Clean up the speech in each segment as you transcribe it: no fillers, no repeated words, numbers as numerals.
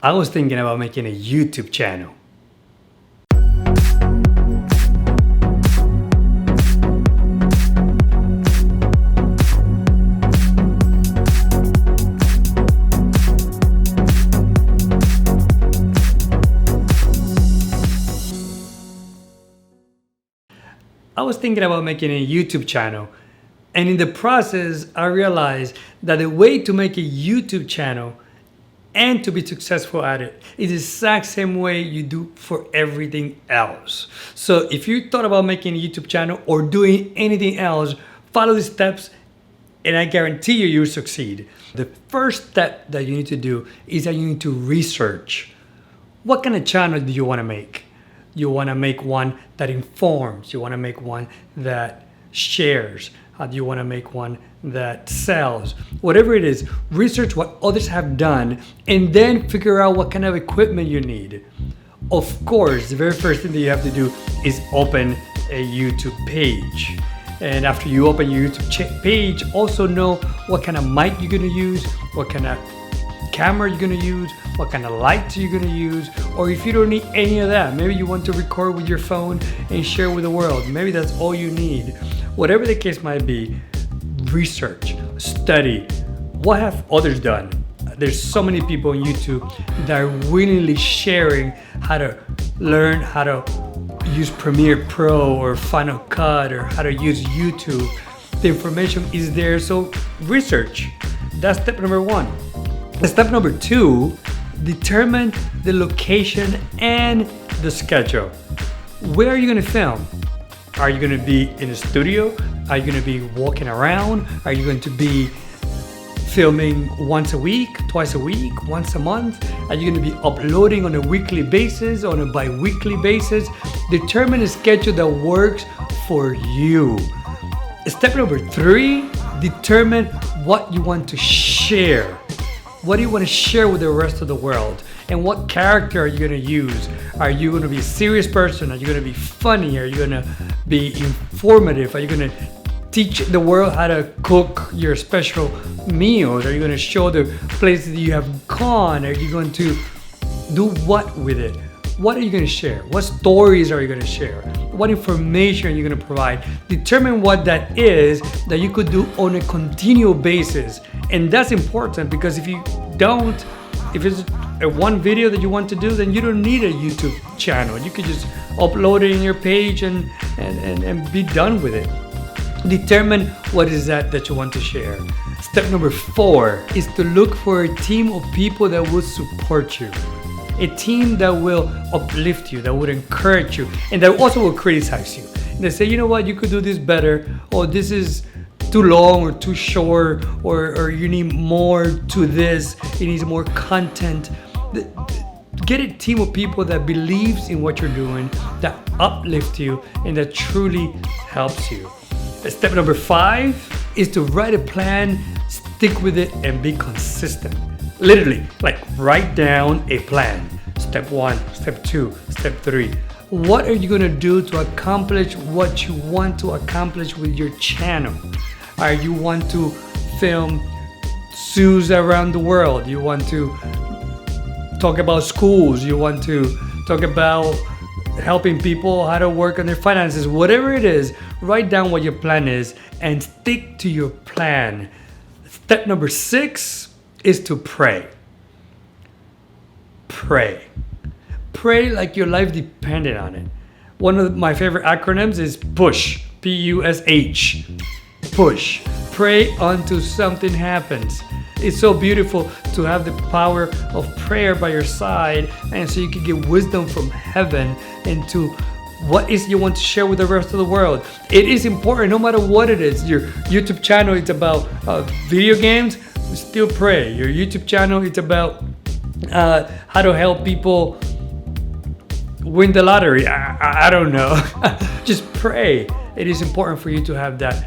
I was thinking about making a YouTube channel. I was thinking about making a YouTube channel, and in the process, I realized that the way to make a YouTube channel and to be successful at it is the exact same way you do for everything else. So if you thought about making a YouTube channel or doing anything else, follow the steps and I guarantee you'll succeed. The first step that you need to do is that you need to research. What kind of channel do you want to make? You want to make one that informs. You want to make one that shares. Do you want to make one that sells? Whatever it is, research what others have done and then figure out what kind of equipment you need. Of course, the very first thing that you have to do is open a YouTube page. And after you open your YouTube page, also know what kind of mic you're going to use, what kind of camera you're going to use, what kind of lights you're going to use, or if you don't need any of that, maybe you want to record with your phone and share with the world. Maybe that's all you need. Whatever the case might be, research, study. What have others done? There's so many people on YouTube that are willingly sharing how to learn how to use Premiere Pro or Final Cut or how to use YouTube. The information is there, so research. That's step number one. Step number two, determine the location and the schedule. Where are you going to film? Are you going to be in a studio? Are you going to be walking around? Are you going to be filming once a week, twice a week, once a month? Are you going to be uploading on a weekly basis, on a bi-weekly basis? Determine a schedule that works for you. Step number three, determine what you want to share. What do you want to share with the rest of the world? And what character are you going to use? Are you going to be a serious person? Are you going to be funny? Are you going to be informative? Are you going to teach the world how to cook your special meals? Are you going to show the places that you have gone? Are you going to do what with it? What are you going to share? What stories are you going to share? What information are you going to provide? Determine what that is that you could do on a continual basis. And that's important because if you don't, if it's a one video that you want to do, then you don't need a YouTube channel. You could just upload it in your page and be done with it. Determine what is that you want to share. Step number four is to look for a team of people that will support you. A team that will uplift you, that would encourage you, and that also will criticize you. And they say, you know what, you could do this better, or this is too long or too short, or you need more to this, it needs more content. Get a team of people that believes in what you're doing, that uplift you, and that truly helps you. Step number five is to write a plan, stick with it, and be consistent. Literally, like write down a plan. Step one, step two, step three. What are you going to do to accomplish what you want to accomplish with your channel? Are you want to film zoos around the world? You want to talk about schools? You want to talk about helping people how to work on their finances? Whatever it is, write down what your plan is and stick to your plan. Step number six is to pray. Pray. Pray like your life depended on it. One of my favorite acronyms is PUSH. P-U-S-H. Push. Pray until something happens. It's so beautiful to have the power of prayer by your side, and so you can get wisdom from heaven into what is you want to share with the rest of the world. It is important no matter what it is. Your YouTube channel, it's about video games, still pray. Your YouTube channel, it's about how to help people win the lottery. I don't know. Just pray. It is important for you to have that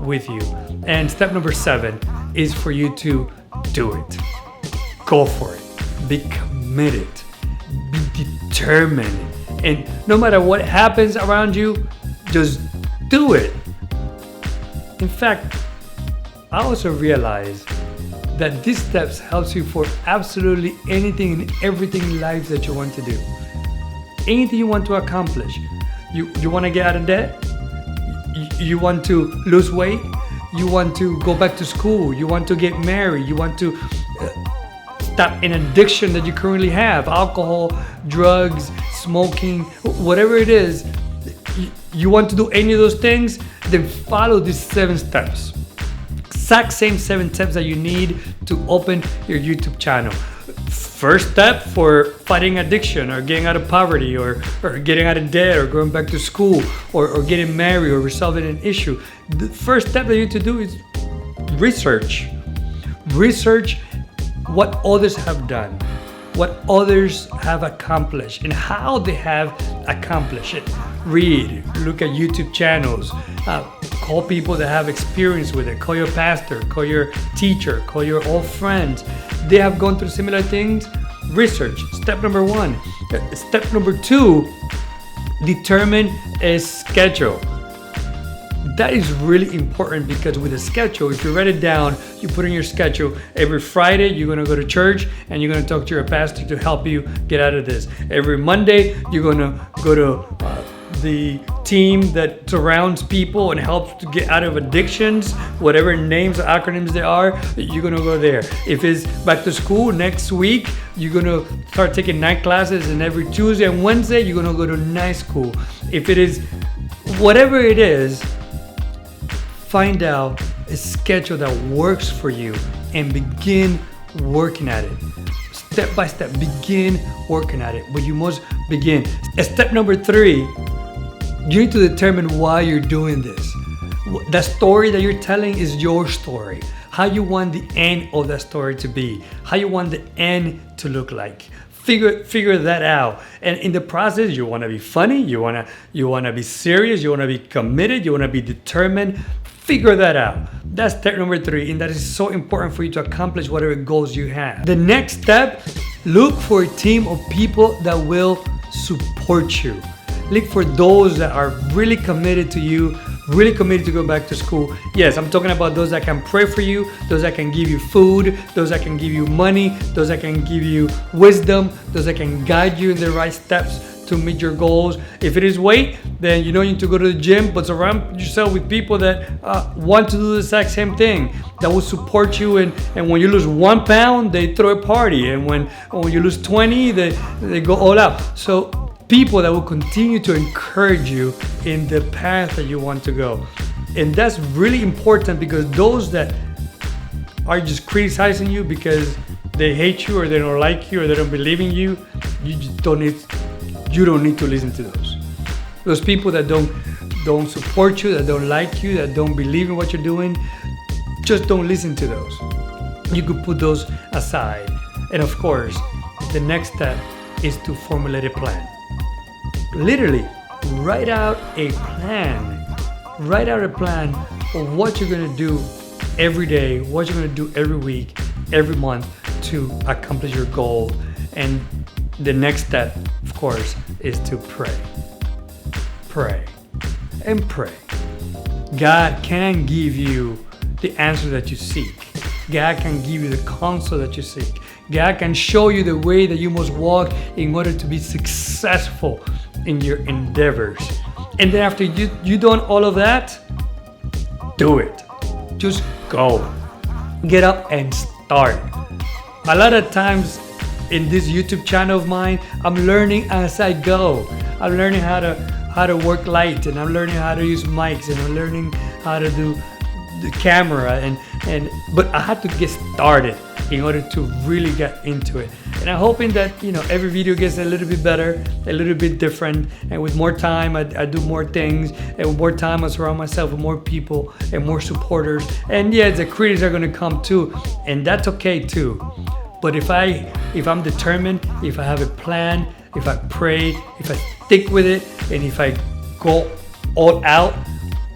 with you. And step number 7 is for you to do it. Go for it. Be committed. Be determined. And no matter what happens around you, just do it. In fact, I also realized that these steps helps you for absolutely anything and everything in life that you want to do. Anything you want to accomplish. You want to get out of debt? You want to lose weight? You want to go back to school? You want to get married? You want to stop an addiction that you currently have, alcohol, drugs, smoking, whatever it is. You want to do any of those things, then follow these 7 steps. Exact same 7 steps that you need to open your YouTube channel. First step for fighting addiction or getting out of poverty or getting out of debt or going back to school or getting married or resolving an issue. The first step that you need to do is research. Research what others have done, what others have accomplished, and how they have accomplished it. Read, look at YouTube channels, call people that have experience with it, call your pastor, call your teacher, call your old friends. They have gone through similar things. Research, step number 1. Step number 2, determine a schedule. That is really important because with a schedule, if you write it down, you put in your schedule, every Friday you're going to go to church and you're going to talk to your pastor to help you get out of this. Every Monday you're going to go to the team that surrounds people and helps to get out of addictions, whatever names or acronyms they are, you're going to go there. If it's back to school next week, you're going to start taking night classes, and every Tuesday and Wednesday you're going to go to night school. If it is whatever it is, find out a schedule that works for you and begin working at it. Step by step, begin working at it. But you must begin. Step number 3, you need to determine why you're doing this. The story that you're telling is your story. How you want the end of that story to be. How you want the end to look like. Figure that out. And in the process, you want to be funny, you want to be serious, you want to be committed, you want to be determined. Figure that out. That's step number 3, and that is so important for you to accomplish whatever goals you have. The next step, look for a team of people that will support you. Look for those that are really committed to you, really committed to go back to school. Yes, I'm talking about those that can pray for you, those that can give you food, those that can give you money, those that can give you wisdom, those that can guide you in the right steps to meet your goals. If it is weight, then you don't need to go to the gym, but surround yourself with people that want to do the exact same thing, that will support you. And when you lose 1 pound, they throw a party. And when you lose 20, they go all out. So people that will continue to encourage you in the path that you want to go. And that's really important, because those that are just criticizing you because they hate you or they don't like you or they don't believe in you, you don't need to listen to those. Those people that don't support you, that don't like you, that don't believe in what you're doing, just don't listen to those. You could put those aside. And of course, the next step is to formulate a plan. Literally, write out a plan. Write out a plan of what you're going to do every day, what you're going to do every week, every month to accomplish your goal. And the next step, of course, is to pray. Pray and pray. God can give you the answer that you seek. God can give you the counsel that you seek. God can show you the way that you must walk in order to be successful in your endeavors. And then after you done all of that, do it. Just go. Get up and start. A lot of times in this YouTube channel of mine, I'm learning as I go. I'm learning how to work light, and I'm learning how to use mics, and I'm learning how to do the camera, but I had to get started in order to really get into it. And I'm hoping that every video gets a little bit better, a little bit different, and with more time I do more things, and with more time I surround myself with more people and more supporters. And yeah, the critics are gonna come too, and that's okay too. But if I'm determined, if I have a plan, if I pray, if I stick with it, and if I go all out,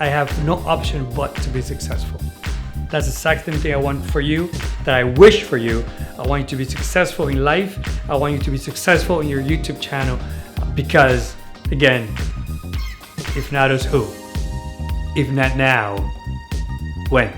I have no option but to be successful. That's the exact same thing I want for you, that I wish for you. I want you to be successful in life. I want you to be successful in your YouTube channel, because, again, if not us, who? If not now, when?